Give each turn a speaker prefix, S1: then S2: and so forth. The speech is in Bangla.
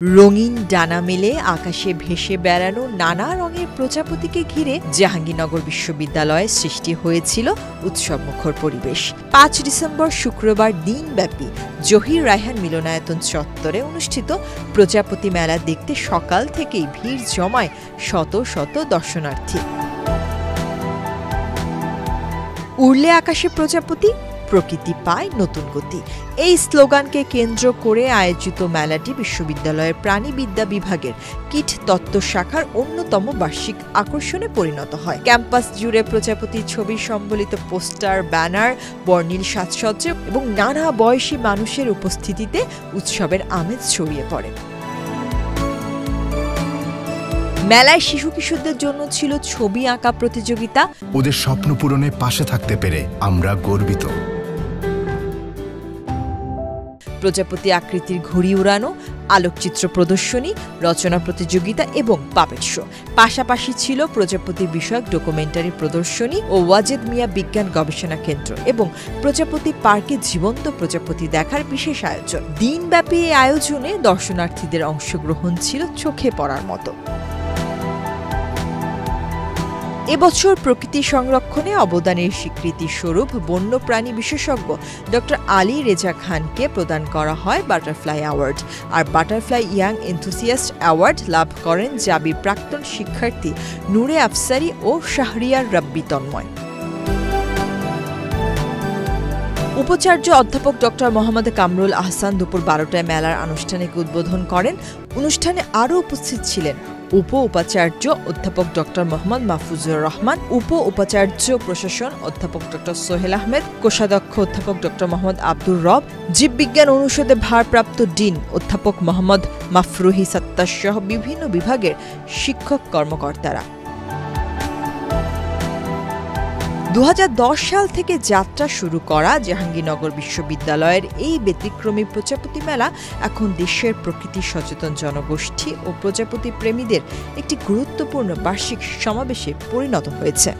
S1: রঙিন ডানা মেলে আকাশে ভেসে বেড়ানো নানা রঙের প্রজাপতিকে ঘিরে জাহাঙ্গীরনগর বিশ্ববিদ্যালয়ে সৃষ্টি হয়েছিল উৎসবমুখর পরিবেশ। ৫ ডিসেম্বর শুক্রবার দিনব্যাপী জহির রায়হান মিলনায়তন চত্বরে অনুষ্ঠিত প্রজাপতি মেলা দেখতে সকাল থেকেই ভিড় জমায় শত শত দর্শনার্থী। উড়লে আকাশে প্রজাপতি, প্রকৃতি পায় নতুন গতি, এই স্লোগানকে কেন্দ্র করে আয়োজিত মেলাটি বিশ্ববিদ্যালয়ের প্রাণীবিদ্যা বিভাগের কীট তত্ত্ব শাখার অন্যতম বার্ষিক আকর্ষণে পরিণত হয়। ক্যাম্পাস জুড়ে প্রজাপতির ছবি সম্বলিত পোস্টার, ব্যানার, বর্ণিল সাজসজ্জা এবং নানা বয়সী মানুষের উপস্থিতিতে উৎসবের আমেজ ছড়িয়ে পড়ে। মেলায় শিশু কিশোরদের জন্য ছিল ছবি আঁকা প্রতিযোগিতা।
S2: ওদের স্বপ্ন পূরণে পাশে থাকতে পেরে আমরা গর্বিত।
S1: প্রজাপতি আকৃতির ঘুড়ি উড়ানো, আলোকচিত্র প্রদর্শনী, রচনা প্রতিযোগিতা এবং পাপেট শো। পাশাপাশি ছিল প্রজাপতি বিষয়ক ডকুমেন্টারি প্রদর্শনী ও ওয়াজেদ মিয়া বিজ্ঞান গবেষণা কেন্দ্র এবং প্রজাপতি পার্কে জীবন্ত প্রজাপতি দেখার বিশেষ আয়োজন। দিনব্যাপী এই আয়োজনে দর্শনার্থীদের অংশগ্রহণ ছিল চোখে পড়ার মতো। এবছর প্রকৃতি সংরক্ষণে অবদানের স্বীকৃতি স্বরূপ বন্যপ্রাণী বিশেষজ্ঞ ডক্টর আলী রেজা খানকে প্রদান করা হয় বাটারফ্লাই অ্যাওয়ার্ড। আর বাটারফ্লাই ইয়াং এনথুসিয়াস্ট অ্যাওয়ার্ড লাভ করেন জাবির প্রাক্তন শিক্ষার্থী নূরে আফসারি ও শাহরিয়ার রাব্বি তন্ময়। উপাচার্য অধ্যাপক ডক্টর মোহাম্মদ কামরুল আহসান দুপুর 12টায় মেলার আনুষ্ঠানিক উদ্বোধন করেন। অনুষ্ঠানে আরও উপস্থিত ছিলেন উপাচার্য অধ্যাপক ডক্টর মোহাম্মদ মাহফুজুর রহমান, উপাচার্য প্রশাসন অধ্যাপক ডক্টর সোহেল আহমেদ, কোষাধ্যক্ষ অধ্যাপক ডক্টর মোহাম্মদ আব্দুর রব, জীববিজ্ঞান অনুষদের ভারপ্রাপ্ত ডিন অধ্যাপক মোহাম্মদ মাফরুহি সাত্তার সহ বিভিন্ন বিভাগের শিক্ষক কর্মকর্তারা। ২০১০ সাল থেকে যাত্রা শুরু করা জাহাঙ্গীরনগর বিশ্ববিদ্যালয়ের এই ব্যতিক্রমী প্রজাপতি মেলা এখন দেশের প্রকৃতি সচেতন জনগোষ্ঠী ও প্রজাপতি প্রেমীদের একটি গুরুত্বপূর্ণ বার্ষিক সমাবেশে পরিণত হয়েছে।